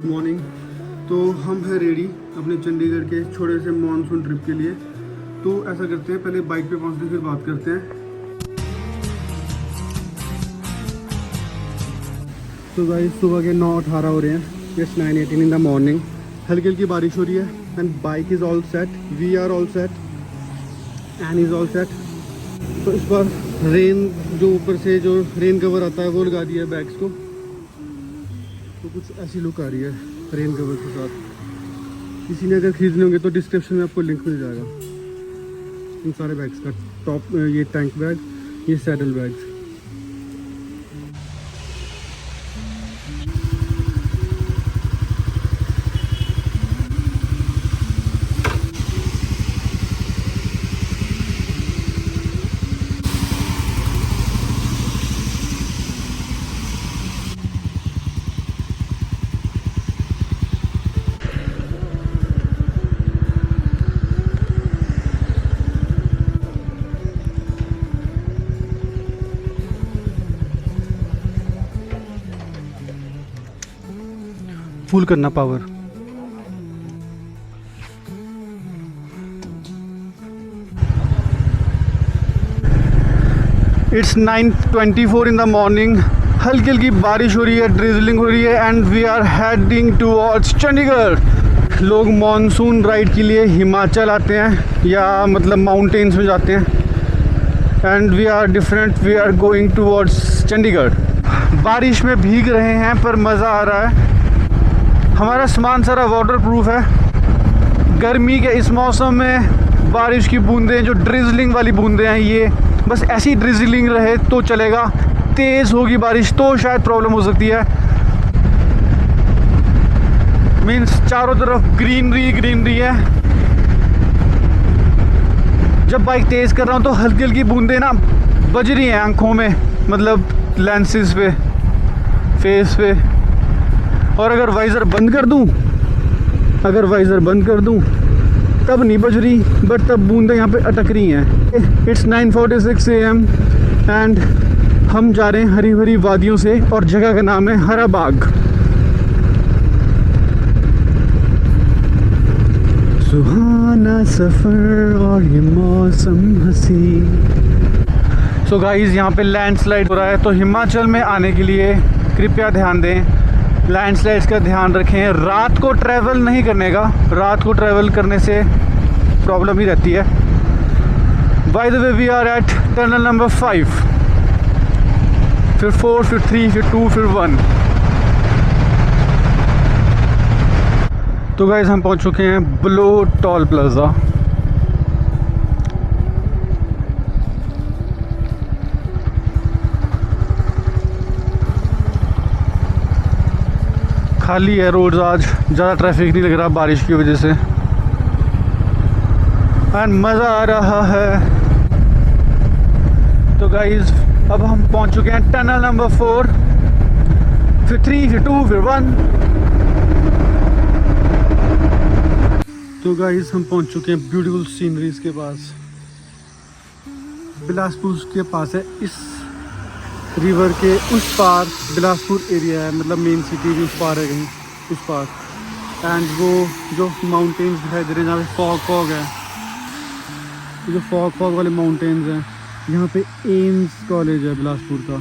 Morning. तो हम हैं रेडी अपने चंडीगढ़ के छोटे से मानसून ट्रिप के लिए। तो ऐसा करते हैं, पहले बाइक पे पहुंचते फिर बात करते हैं। तो गाइस सुबह के 9:18 हो रहे हैं। It's 9:18 in the morning. हल्की हल्की बारिश हो रही है and bike is all set, we are all set and is all set. तो इस बार रेन जो ऊपर से जो रेन कवर आता है वो लगा दिया है बैग्स को। तो कुछ ऐसी लुक आ रही है रेन कवर के साथ। किसी ने अगर खरीदने होंगे तो डिस्क्रिप्शन में आपको लिंक मिल जाएगा इन सारे बैग्स का। टॉप ये टैंक बैग, ये सैडल बैग्स। फुल करना power. It's 9:24 in the morning. हल्की हल्की बारिश हो रही है, ड्रिजलिंग हो रही है and we are heading towards Chandigarh. लोग मॉनसून राइड के लिए हिमाचल आते हैं या मतलब माउंटेन्स में जाते हैं and we are different, we are going towards Chandigarh. बारिश में भीग रहे हैं पर मज़ा आ रहा है। हमारा सामान सारा वाटर प्रूफ है। गर्मी के इस मौसम में बारिश की बूंदें, जो ड्रिजलिंग वाली बूंदें हैं, ये बस ऐसी ड्रिजलिंग रहे तो चलेगा। तेज़ होगी बारिश तो शायद प्रॉब्लम हो सकती है। मीन्स चारों तरफ ग्रीनरी ग्रीनरी है। जब बाइक तेज़ कर रहा हूँ तो हल्की हल्की बूंदें ना बज रही हैं आँखों में, मतलब लेंसेज पे, फेस पे। और अगर वाइज़र बंद कर दूं तब नहीं बज रही, बट तब बूंदें यहाँ पे अटक रही हैं। इट्स 9:46 AM एंड हम जा रहे हैं हरी भरी वादियों से और जगह का नाम है हरा बाग। सुहाना सफ़र और ये मौसम हंसी। सो गाइस यहाँ पे लैंडस्लाइड हो रहा है, तो हिमाचल में आने के लिए कृपया ध्यान दें, लैंडस्लाइड्स का ध्यान रखें। रात को ट्रैवल नहीं करने का, रात को ट्रैवल करने से प्रॉब्लम ही रहती है। By the way we are at tunnel number 5, फिर 4, फिर 3, फिर 2, फिर 1। तो गाइस हम पहुंच चुके हैं ब्लो टोल प्लाजा। खाली है रोड, आज ज़्यादा ट्रैफिक नहीं लग रहा बारिश की वजह से एंड मज़ा आ रहा है। तो गाइस अब हम पहुंच चुके हैं टनल नंबर 4, फिर 3, फिर 2, फिर 1। तो गाइस हम पहुंच चुके हैं ब्यूटीफुल सीनरीज के पास। बिलासपुर के पास है, इस रिवर के उस पार बिलासपुर एरिया है, मतलब मेन सिटी भी उस पार है, कहीं उस पार। एंड वो जो माउंटेन्स दिखाई दे रहे हैं जहाँ पे फॉग है, जो फॉग वाले माउंटेन्स हैं, यहाँ पे एम्स कॉलेज है बिलासपुर का।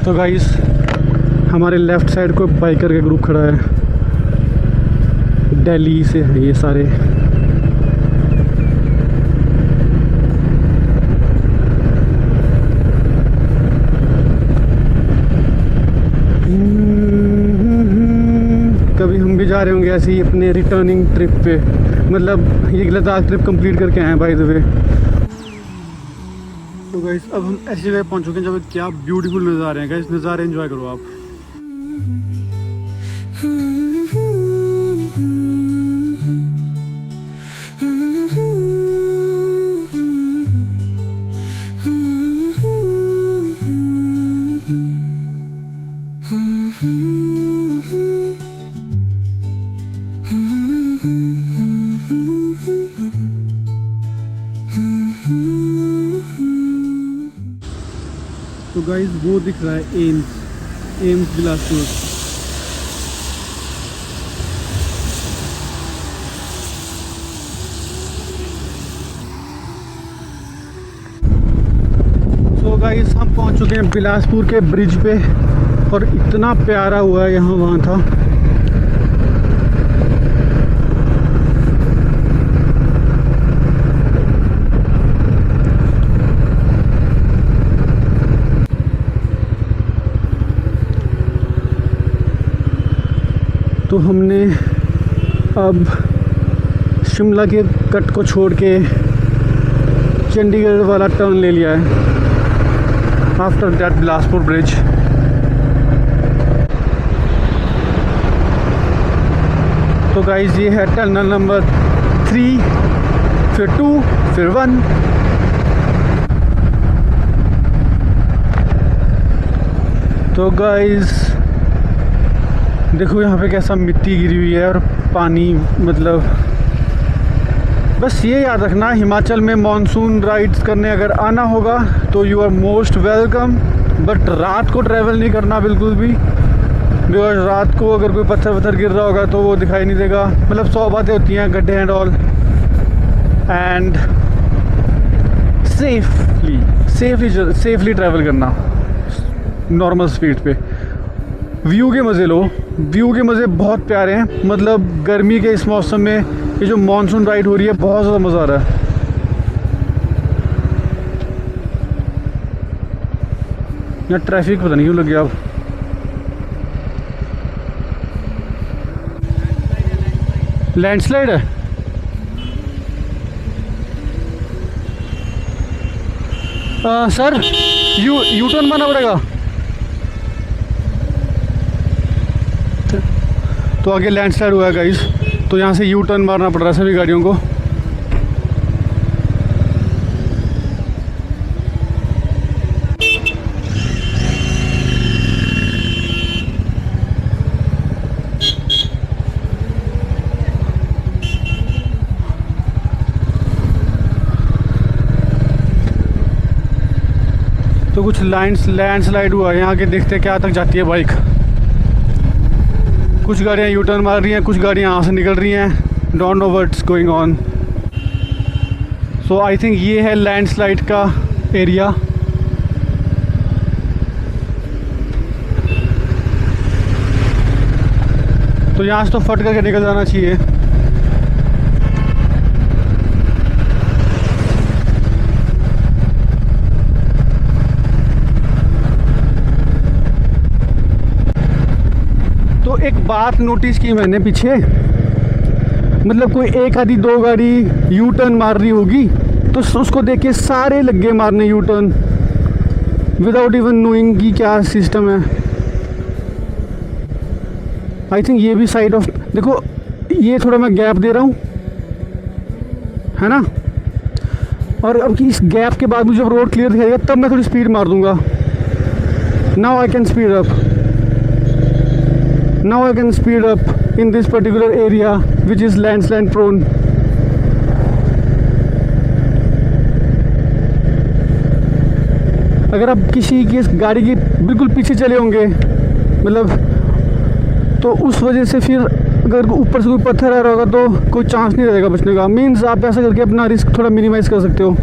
तो गाइस हमारे लेफ़्ट साइड को बाइकर का ग्रुप खड़ा है, दिल्ली से है ये सारे। कभी हम भी जा रहे होंगे ऐसे ही अपने रिटर्निंग ट्रिप पे, मतलब ये लद्दाख ट्रिप कंप्लीट करके आए हैं बाय द वे। तो गाइस अब हम ऐसी जगह पहुंच चुके हैं जब क्या ब्यूटीफुल नज़ारे हैं। गाइस नज़ारे एंजॉय करो आप। तो गाइस गाइस वो दिख रहा है एम्स बिलासपुर। सो गाइस हम पहुंच चुके हैं बिलासपुर के ब्रिज पे और इतना प्यारा हुआ है यहाँ वहाँ था। तो हमने अब शिमला के कट को छोड़ के चंडीगढ़ वाला टर्न ले लिया है आफ्टर दैट बिलासपुर ब्रिज। तो गाइस ये है टनल नंबर 3, फिर 2, फिर 1। तो गाइस देखो यहाँ पे कैसा मिट्टी गिरी हुई है और पानी, मतलब बस ये याद रखना हिमाचल में मॉनसून राइड्स करने अगर आना होगा तो you are most welcome, but रात को ट्रैवल नहीं करना बिल्कुल भी, बिकॉज रात को अगर कोई पत्थर वत्थर गिर रहा होगा तो वो दिखाई नहीं देगा। मतलब 100 बातें होती हैं, गड्ढे and all, and safely travel करना नॉर्मल स्पीड पे। व्यू के मज़े लो, व्यू के मज़े बहुत प्यारे हैं। मतलब गर्मी के इस मौसम में ये जो मॉनसून राइड हो रही है बहुत ज़्यादा मज़ा आ रहा है। यार ट्रैफिक पता नहीं क्यों लग गया अब। लैंडस्लाइड है। सर यू टर्न मारना पड़ेगा। तो आगे लैंडस्लाइड हुआ है गाइस, तो यहाँ से यू टर्न मारना पड़ रहा है सभी गाड़ियों को। तो कुछ लैंडस्लाइड हुआ है, यहाँ के देखते क्या तक जाती है बाइक। कुछ गाड़ियाँ यू टर्न मार रही हैं, कुछ गाड़ियाँ यहाँ से निकल रही हैं। Don't know what's going on. So I think ये है लैंडस्लाइड का एरिया। तो यहाँ से तो फट करके निकल जाना चाहिए। तो एक बात नोटिस की मैंने पीछे, मतलब कोई एक आधी 2 गाड़ी यू टर्न मार रही होगी तो उसको देख के सारे लग गए मारने U turn, without even knowing कि क्या सिस्टम है। आई थिंक ये भी साइड ऑफ, देखो ये थोड़ा मैं गैप दे रहा हूँ, है ना, और अब इस गैप के बाद मुझे जब रोड क्लियर दिखाएगा तब मैं थोड़ी स्पीड मार दूंगा। Now I can speed up, now I can speed up in this particular area which is landslide prone। अगर आप किसी की गाड़ी के बिल्कुल पीछे चले होंगे, मतलब तो उस वजह से फिर अगर ऊपर से कोई पत्थर आ रहा होगा तो कोई चांस नहीं रहेगा बचने का। मीन्स आप ऐसा करके अपना रिस्क थोड़ा मिनिमाइज कर सकते हो।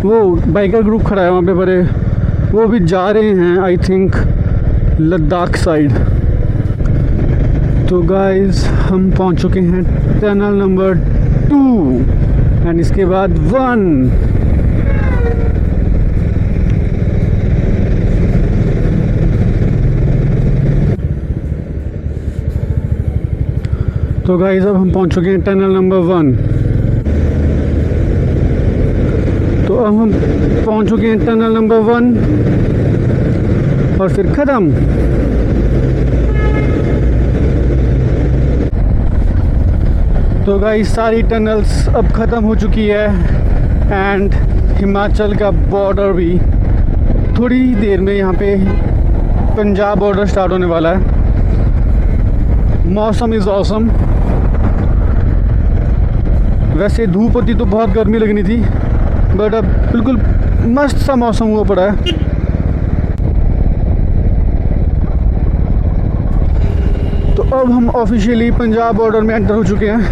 वो बाइकर ग्रुप खड़ा है वहाँ पे बड़े, वो भी जा रहे हैं आई थिंक लद्दाख साइड। तो गाइस हम पहुँच चुके हैं टनल नंबर 2 एंड इसके बाद 1। तो गाइस अब हम पहुँच चुके हैं टनल नंबर 1। तो अब हम पहुंच चुके हैं टनल नंबर 1 और फिर ख़त्म। तो गाइस सारी टनल्स अब ख़त्म हो चुकी है एंड हिमाचल का बॉर्डर भी थोड़ी देर में यहाँ पे पंजाब बॉर्डर स्टार्ट होने वाला है। मौसम इज़ ऑसम। वैसे धूप होती तो बहुत गर्मी लगनी थी, बट अब बिल्कुल मस्त सा मौसम हुआ पड़ा है। तो अब हम ऑफिशियली पंजाब बॉर्डर में एंटर हो चुके हैं।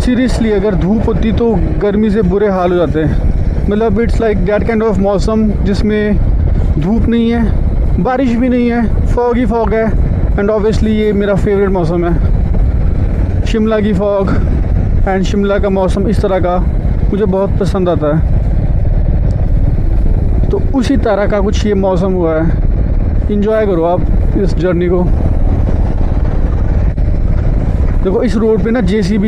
सीरियसली अगर धूप होती तो गर्मी से बुरे हाल हो जाते हैं। मतलब it's like that kind of मौसम जिसमें धूप नहीं है, बारिश भी नहीं है, फॉग ही फॉग है। एंड ऑब्वियसली ये मेरा फेवरेट मौसम है, शिमला की फॉग एंड शिमला का मौसम इस तरह का मुझे बहुत पसंद आता है। तो उसी तरह का कुछ ये मौसम हुआ है। इंजॉय करो आप इस जर्नी को। देखो इस रोड पे ना JCB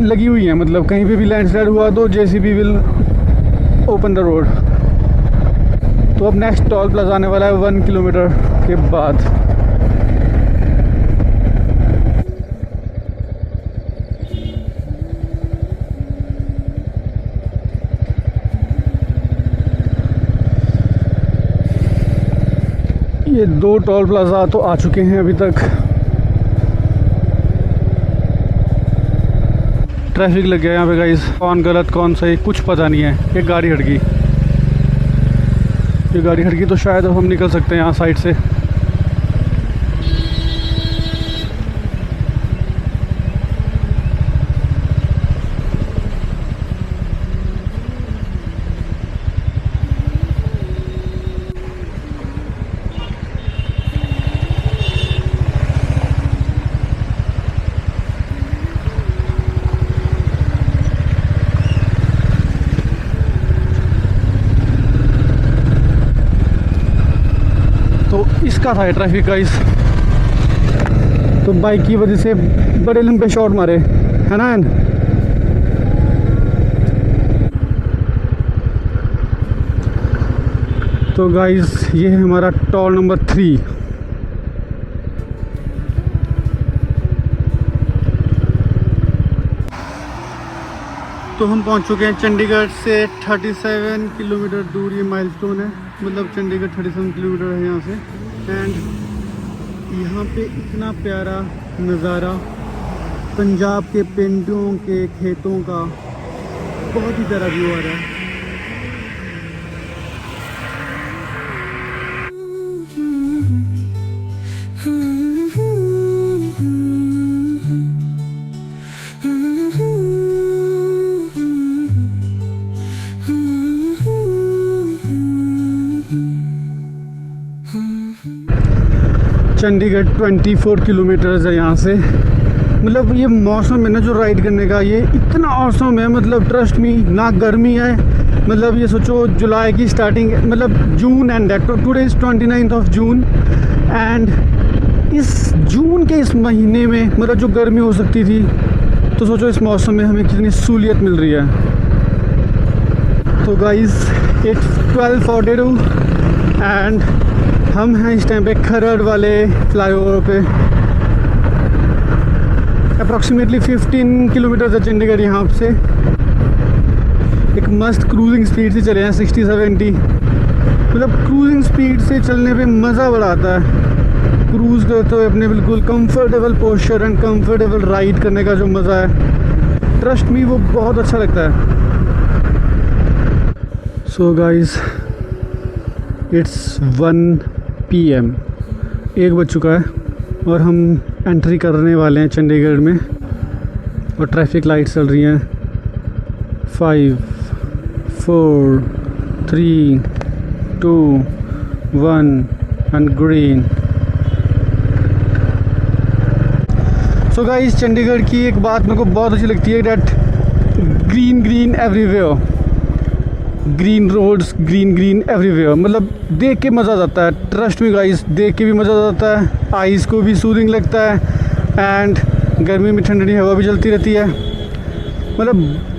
लगी हुई है, मतलब कहीं पे भी लैंडस्लाइड हुआ तो JCB will open the road. तो अब नेक्स्ट टोल प्लाजा आने वाला है 1 किलोमीटर के बाद। ये 2 टोल प्लाजा तो आ चुके हैं अभी तक। ट्रैफिक लग गया यहाँ पे गाइस। कौन गलत कौन सही कुछ पता नहीं है। एक गाड़ी हट गई, ये गाड़ी हट गई तो शायद अब हम निकल सकते हैं यहाँ साइड से। इसका था ट्रैफिक गाइस। तो बाइक की वजह से बड़े लंबे शॉट मारे है ना। तो गाइस ये है हमारा टोल नंबर 3। तो हम पहुंच चुके हैं चंडीगढ़ से 37 किलोमीटर दूर। ये माइलस्टोन है, मतलब चंडीगढ़ 37 किलोमीटर है यहाँ से। एंड यहाँ पे इतना प्यारा नज़ारा पंजाब के पिंडों के खेतों का, बहुत ही प्यारा व्यू आ रहा है। चंडीगढ़ 24 किलोमीटर्स है यहाँ से। मतलब ये मौसम है ना जो राइड करने का, ये इतना औसम है। मतलब ट्रस्ट मी, ना गर्मी है, मतलब ये सोचो जुलाई की स्टार्टिंग, मतलब June and today is 29th of June. And इस जून के इस महीने में मतलब जो गर्मी हो सकती थी, तो सोचो इस मौसम में हमें कितनी सहूलियत मिल रही है। तो गाइस इट्स 12:42 एंड हम हैं इस टाइम पे खरड़ वाले फ्लाईओवर पे। अप्रॉक्सीमेटली 15 किलोमीटर है चंडीगढ़ यहाँ से। एक मस्त क्रूजिंग स्पीड से चले हैं 60-70। मतलब क्रूजिंग स्पीड से चलने पे मज़ा बड़ा आता है। क्रूज़ करते हुए अपने बिल्कुल comfortable posture and comfortable ride करने का जो मज़ा है, ट्रस्ट मी, वो बहुत अच्छा लगता है। सो गाइस इट्स 1 PM, 1 बज चुका है और हम एंट्री करने वाले हैं चंडीगढ़ में। और ट्रैफिक लाइट्स चल रही हैं 5, 4, 3, 2, 1 and green. So guys Chandigarh की एक बात मेरे को बहुत अच्छी लगती है, that green everywhere, green roads, green everywhere. मतलब देख के मज़ा आ जाता है। ट्रस्ट मी गाइस, देख के भी मज़ा आ जाता है, आइज़ को भी सूदिंग लगता है। एंड गर्मी में ठंडी हवा भी चलती रहती है। मतलब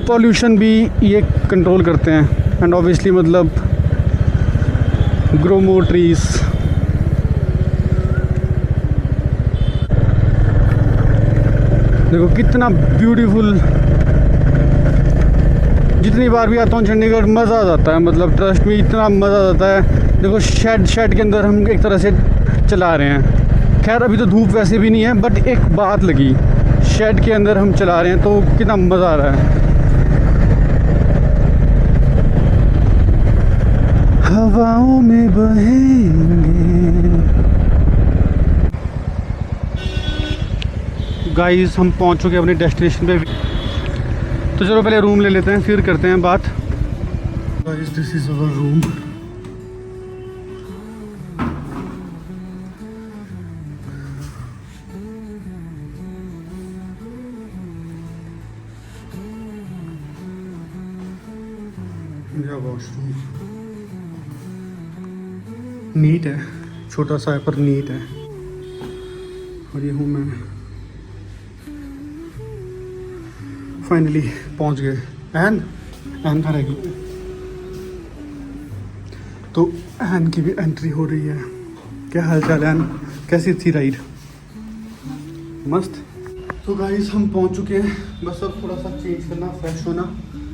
पॉल्यूशन भी ये कंट्रोल करते हैं। एंड ऑब्वियसली मतलब ग्रो मोर ट्रीज। देखो कितना ब्यूटीफुल। जितनी बार भी आता हूँ चंडीगढ़ मज़ा आ जाता है। मतलब ट्रस्ट में इतना मज़ा आ जाता है। देखो शेड के अंदर हम एक तरह से चला रहे हैं। खैर अभी तो धूप वैसे भी नहीं है, बट एक बात लगी, शेड के अंदर हम चला रहे हैं तो कितना मज़ा आ रहा है। हवाओं में बहेंगे। गाइस हम पहुंच चुके हैं अपने डेस्टिनेशन पे। तो चलो पहले रूम ले लेते हैं फिर करते हैं बात। Guys this is our room. Washroom neat है, छोटा सा है पर नीट है। और ये हूँ मैं। फाइनली पहुँच गए। एन कहाँ रह गई? तो एन की भी एंट्री हो रही है। क्या हाल चाल है एन, कैसी थी राइड? मस्त। तो गाइस हम पहुँच चुके हैं, बस अब थोड़ा सा चेंज करना, फ्रेश होना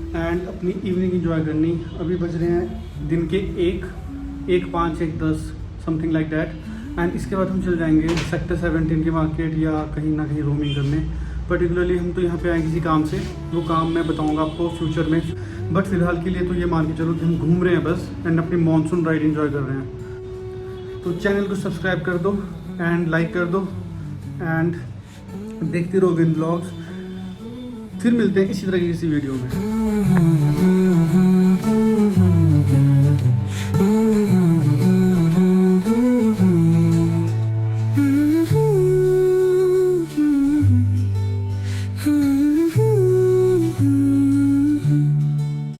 एंड अपनी इवनिंग इंजॉय करनी। अभी बज रहे हैं दिन के 1:05 1:10 समथिंग लाइक दैट। एंड इसके बाद हम चल जाएंगे सेक्टर 17 की मार्केट या कहीं ना कहीं रोमिंग करने। पर्टिकुलरली हम तो यहाँ पे आए किसी काम से, वो काम मैं बताऊँगा आपको फ्यूचर में। बट फिलहाल के लिए तो ये मान के चलो कि हम घूम रहे हैं बस एंड अपनी मानसून राइड इंजॉय कर रहे हैं। तो चैनल को सब्सक्राइब कर दो एंड लाइक कर दो एंड देखते रहो विन ब्लॉग्स। फिर मिलते हैं इसी तरह की किसी वीडियो में।